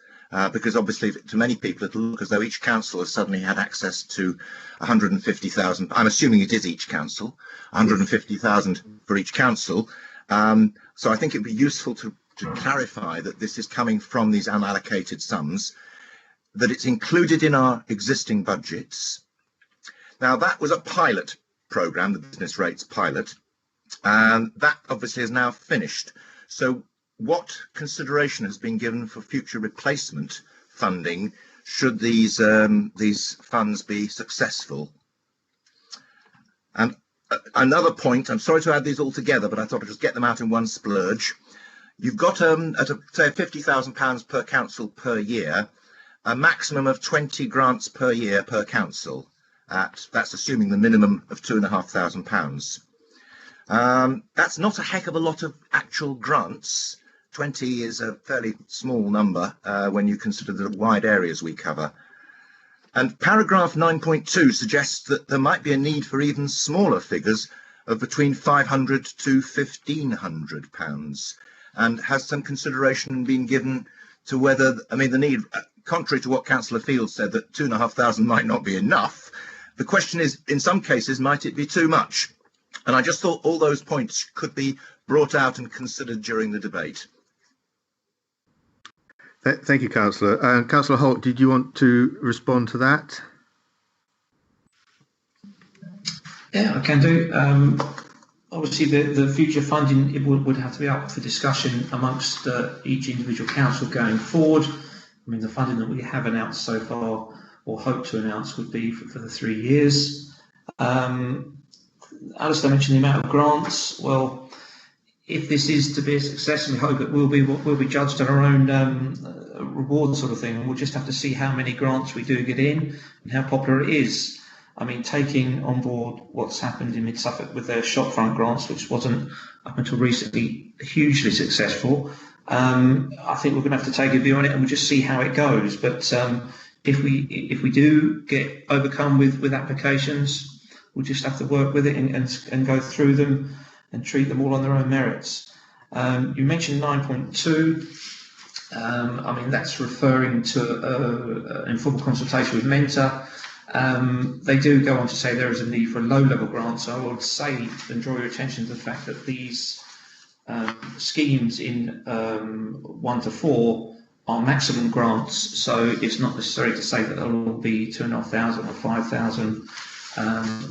V: because obviously to many people it'll look as though each council has suddenly had access to 150,000. I'm assuming it is each council, 150,000 for each council. So I think it'd be useful to clarify that this is coming from these unallocated sums, that it's included in our existing budgets. Now that was a pilot programme, the business rates pilot, and that obviously is now finished. So what consideration has been given for future replacement funding should these funds be successful? And another point, I'm sorry to add these all together, but I thought I'd just get them out in one splurge. You've got at say £50,000 per council per year, a maximum of 20 grants per year per council. That's assuming the minimum of £2,500. That's not a heck of a lot of actual grants. 20 is a fairly small number when you consider the wide areas we cover. And paragraph 9.2 suggests that there might be a need for even smaller figures of between £500 to £1,500, and has some consideration been given to whether, I mean, the need, contrary to what Councillor Field said, that 2,500 might not be enough. The question is, in some cases, might it be too much? And I just thought all those points could be brought out and considered during the debate.
A: Thank you, Councillor. Councillor Holt, did you want to respond to that?
C: Yeah, I can do. Obviously, the future funding would have to be up for discussion amongst each individual council going forward. I mean, the funding that we have announced so far, or hope to announce, would be for the 3 years. Alistair mentioned the amount of grants. Well, if this is to be a success, and we hope it will be, we'll be judged on our own reward sort of thing, and we'll just have to see how many grants we do get in and how popular it is. I mean, taking on board what's happened in Mid Suffolk with their shopfront grants, which wasn't up until recently hugely successful, I think we're going to have to take a view on it, and we'll just see how it goes. But if we do get overcome with applications, we'll just have to work with it and go through them and treat them all on their own merits. You mentioned 9.2. I mean, that's referring to informal consultation with Mentor. They do go on to say there is a need for a low-level grant, so I would say and draw your attention to the fact that these schemes in 1 to 4 are maximum grants, so it's not necessary to say that they'll all be 2,500 or 5,000.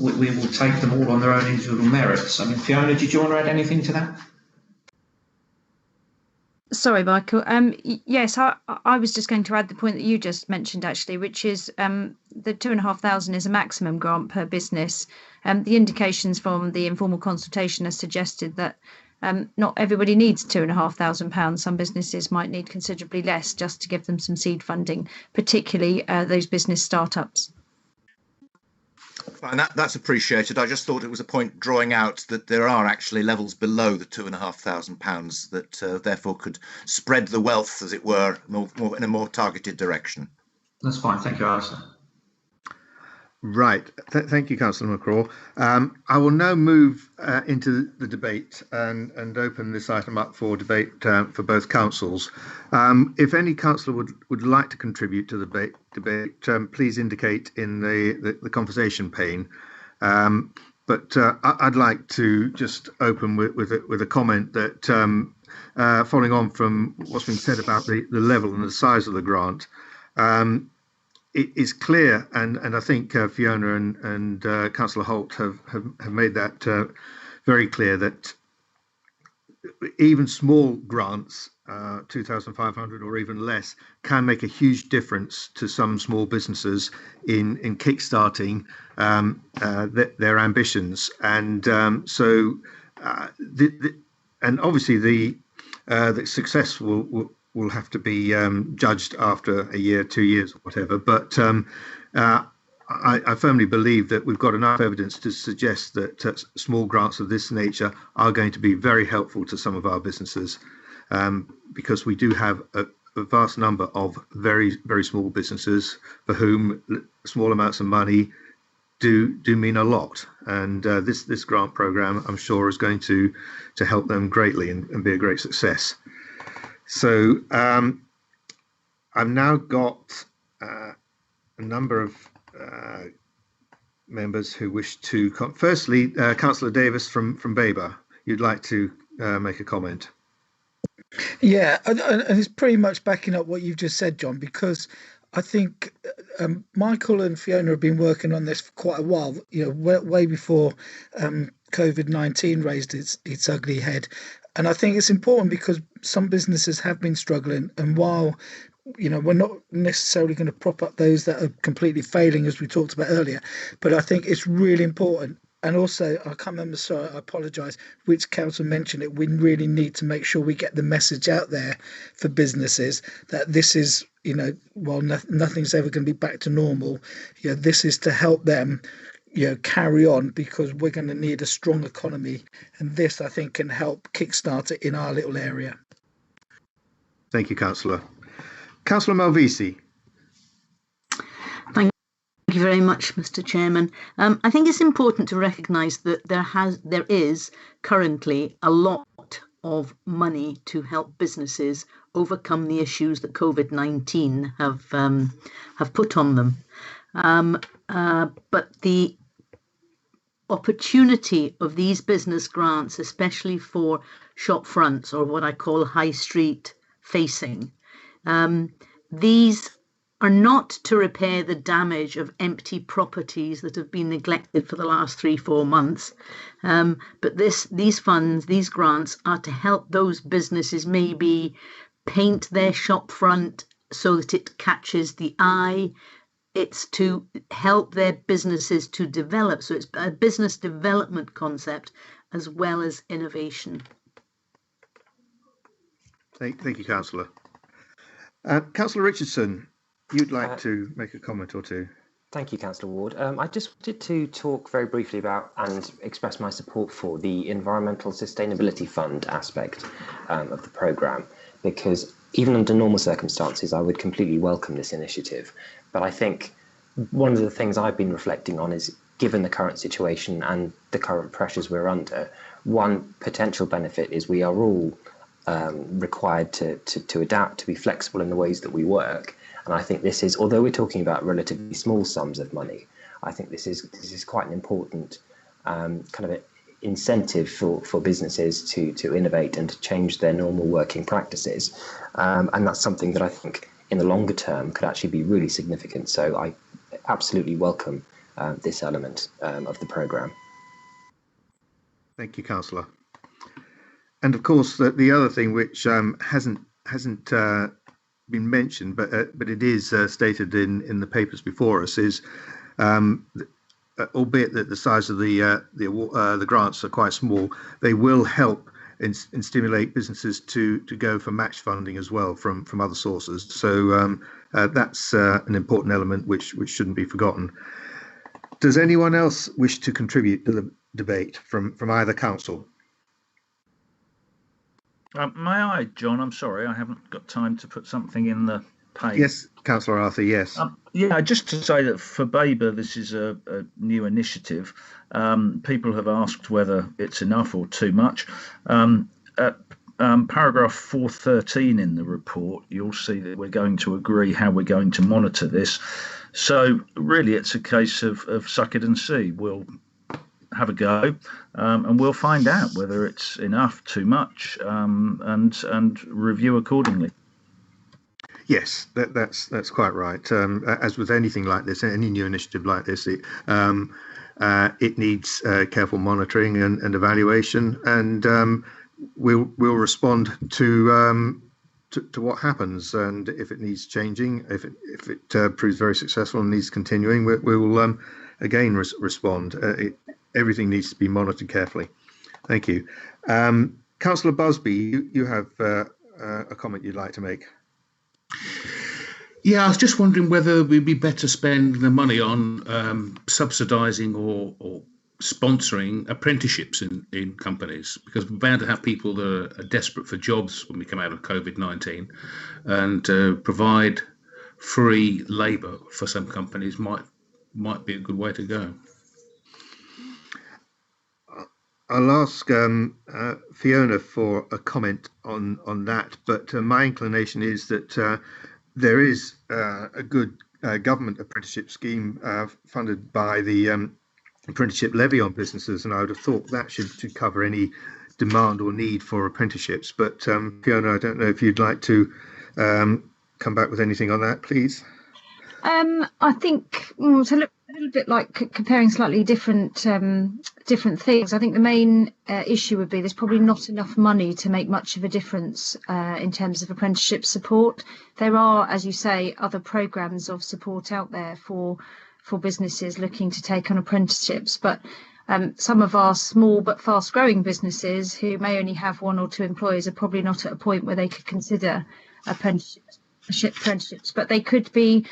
C: We will take them all on their own individual merits. I mean, Fiona, did you want to add anything to that?
O: Sorry, Michael. Yes, I was just going to add the point that you just mentioned, actually, which is the 2,500 is a maximum grant per business. The indications from the informal consultation have suggested that not everybody needs £2,500. Some businesses might need considerably less just to give them some seed funding, particularly those business startups.
V: Fine, that's appreciated. I just thought it was a point drawing out that there are actually levels below the £2,500 that therefore could spread the wealth, as it were, more in a more targeted direction.
C: That's fine. Thank you, Alistair.
A: Right. Thank you, Councillor McCraw. I will now move into the debate and open this item up for debate for both councils. If any councillor would like to contribute to the debate, please indicate in the conversation pane. But I'd like to just open with a comment that following on from what's been said about the level and the size of the grant, it is clear, and I think Fiona and Councillor Holt have made that very clear, that even small grants, 2,500 or even less, can make a huge difference to some small businesses in kickstarting their ambitions. And so, and obviously the success will have to be judged after a year, 2 years, or whatever. But I firmly believe that we've got enough evidence to suggest that small grants of this nature are going to be very helpful to some of our businesses, because we do have a vast number of very, very small businesses for whom small amounts of money do mean a lot. And this grant programme, I'm sure, is going to help them greatly and be a great success. So I've now got a number of members who wish to firstly, Councillor Davis from Babergh, you'd like to make a comment.
P: Yeah, and it's pretty much backing up what you've just said, John, because I think Michael and Fiona have been working on this for quite a while, way before COVID-19 raised its ugly head. And I think it's important because some businesses have been struggling, and while we're not necessarily going to prop up those that are completely failing, as we talked about earlier, but I think it's really important. And also, I can't remember, sorry, I apologise, which council mentioned it. We really need to make sure we get the message out there for businesses that this is, while nothing's ever going to be back to normal, this is to help them carry on, because we're going to need a strong economy, and this, I think, can help kickstart it in our little area.
A: Thank you, Councillor. Councillor Malvisi.
Q: Thank you very much, Mr. Chairman. I think it's important to recognise that there is currently a lot of money to help businesses overcome the issues that COVID-19 have put on them. But the opportunity of these business grants, especially for shop fronts, or what I call high street facing, these are not to repair the damage of empty properties that have been neglected for the last 3-4 months. But these funds, these grants, are to help those businesses maybe paint their shop front so that it catches the eye. It's to help their businesses to develop. So it's a business development concept as well as innovation.
A: Thank you, Councillor. Councillor Richardson, you'd like to make a comment or two?
E: Thank you, Councillor Ward. I just wanted to talk very briefly about and express my support for the Environmental Sustainability Fund aspect of the programme, because even under normal circumstances, I would completely welcome this initiative. But I think one of the things I've been reflecting on is, given the current situation and the current pressures we're under, one potential benefit is we are all required to adapt, to be flexible in the ways that we work. And I think this is, although we're talking about relatively small sums of money, I think this is quite an important kind of incentive for businesses to innovate and to change their normal working practices. And that's something that I think in the longer term could actually be really significant. So I absolutely welcome this element of the programme.
A: Thank you, Councillor. And of course, the other thing which hasn't been mentioned, but it is stated in the papers before us, is albeit that the size of the grants are quite small, they will help and stimulate businesses to go for match funding as well from other sources. So that's an important element which shouldn't be forgotten. Does anyone else wish to contribute to the debate from either council?
M: May I, John? I'm sorry, I haven't got time to put something in the page.
A: Yes, Councillor Arthur, yes.
M: Yeah, just to say that for Babergh, this is a new initiative. People have asked whether it's enough or too much. At paragraph 413 in the report, you'll see that we're going to agree how we're going to monitor this. So really, it's a case of suck it and see. We'll have a go, and we'll find out whether it's enough, too much, and review accordingly.
A: Yes, that's quite right. As with anything like this, any new initiative like this, it needs careful monitoring and evaluation, and we'll respond to what happens, and if it needs changing, if it proves very successful and needs continuing, we will again respond. Everything needs to be monitored carefully. Thank you. Councillor Busby, you have a comment you'd like to make.
N: Yeah, I was just wondering whether we'd be better spend the money on subsidising or sponsoring apprenticeships in companies, because we're bound to have people that are desperate for jobs when we come out of COVID-19, and provide free labour for some companies might be a good way to go.
A: I'll ask Fiona for a comment on that, but my inclination is that there is a good government apprenticeship scheme funded by the apprenticeship levy on businesses, and I would have thought that should cover any demand or need for apprenticeships. But Fiona, I don't know if you'd like to come back with anything on that, please.
O: I think it's a little bit like comparing slightly different things. I think the main issue would be there's probably not enough money to make much of a difference in terms of apprenticeship support. There are, as you say, other programmes of support out there for businesses looking to take on apprenticeships, but some of our small but fast growing businesses who may only have 1 or 2 employees are probably not at a point where they could consider apprenticeships, but they could be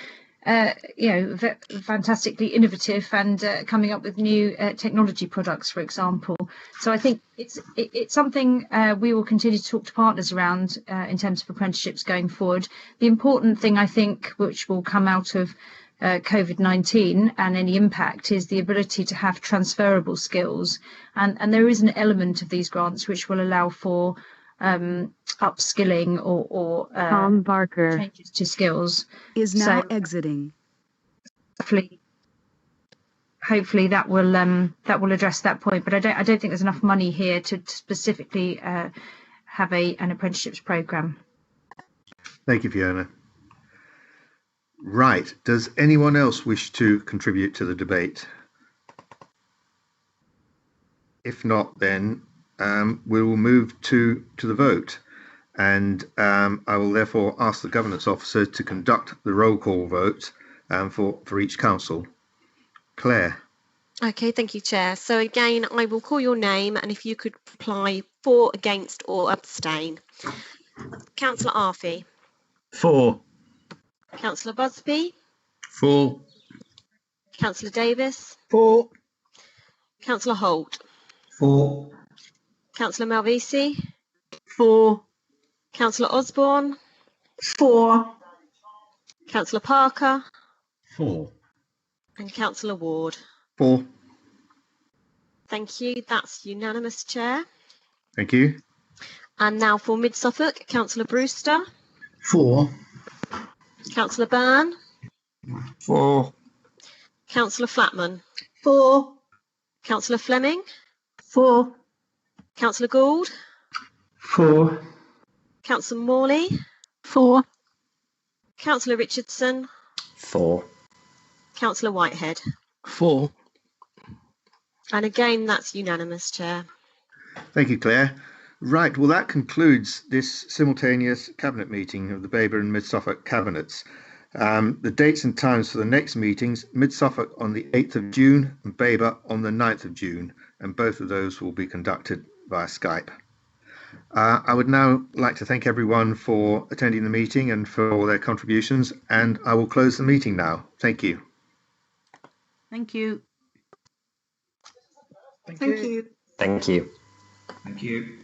O: fantastically innovative and coming up with new technology products, for example. So I think it's something we will continue to talk to partners around in terms of apprenticeships going forward. The important thing, I think, which will come out of COVID-19 and any impact, is the ability to have transferable skills, and there is an element of these grants which will allow for upskilling or
J: Tom Barker
O: changes to skills.
J: Is now exiting.
O: Hopefully that will address that point, but I don't think there's enough money here to specifically have an apprenticeships programme.
A: Thank you, Fiona. Right, does anyone else wish to contribute to the debate? If not, then we will move to the vote, and I will therefore ask the Governance Officer to conduct the roll call vote for each council. Claire.
B: Okay, thank you, Chair. So again, I will call your name, and if you could reply for, against or abstain. Councillor Arfi.
M: 4.
B: Councillor Busby.
N: 4.
B: Councillor Davis.
P: 4.
B: Councillor Holt.
C: 4.
B: Councillor Malvisi.
Q: 4.
B: Councillor Osborne.
R: 4.
B: Councillor Parker.
S: 4.
B: And Councillor Ward.
A: 4.
B: Thank you. That's unanimous, Chair.
A: Thank you.
B: And now for Mid Suffolk, Councillor Brewster.
L: 4.
B: Councillor Byrne.
F: 4.
B: Councillor Flatman.
R: 4.
B: Councillor Fleming.
T: 4.
B: Councillor Gould.
U: 4.
B: Councillor Morley.
G: 4.
B: Councillor Richardson.
E: 4.
B: Councillor Whitehead.
H: 4.
B: And again, that's unanimous, Chair.
A: Thank you, Claire. Right, well, that concludes this simultaneous cabinet meeting of the Babergh and Mid Suffolk cabinets. The dates and times for the next meetings: Mid Suffolk on the 8th of June and Babergh on the 9th of June, and both of those will be conducted via Skype. I would now like to thank everyone for attending the meeting and for all their contributions, and I will close the meeting now. Thank you.
Q: Thank you.
R: Thank you.
E: Thank you.
C: Thank you.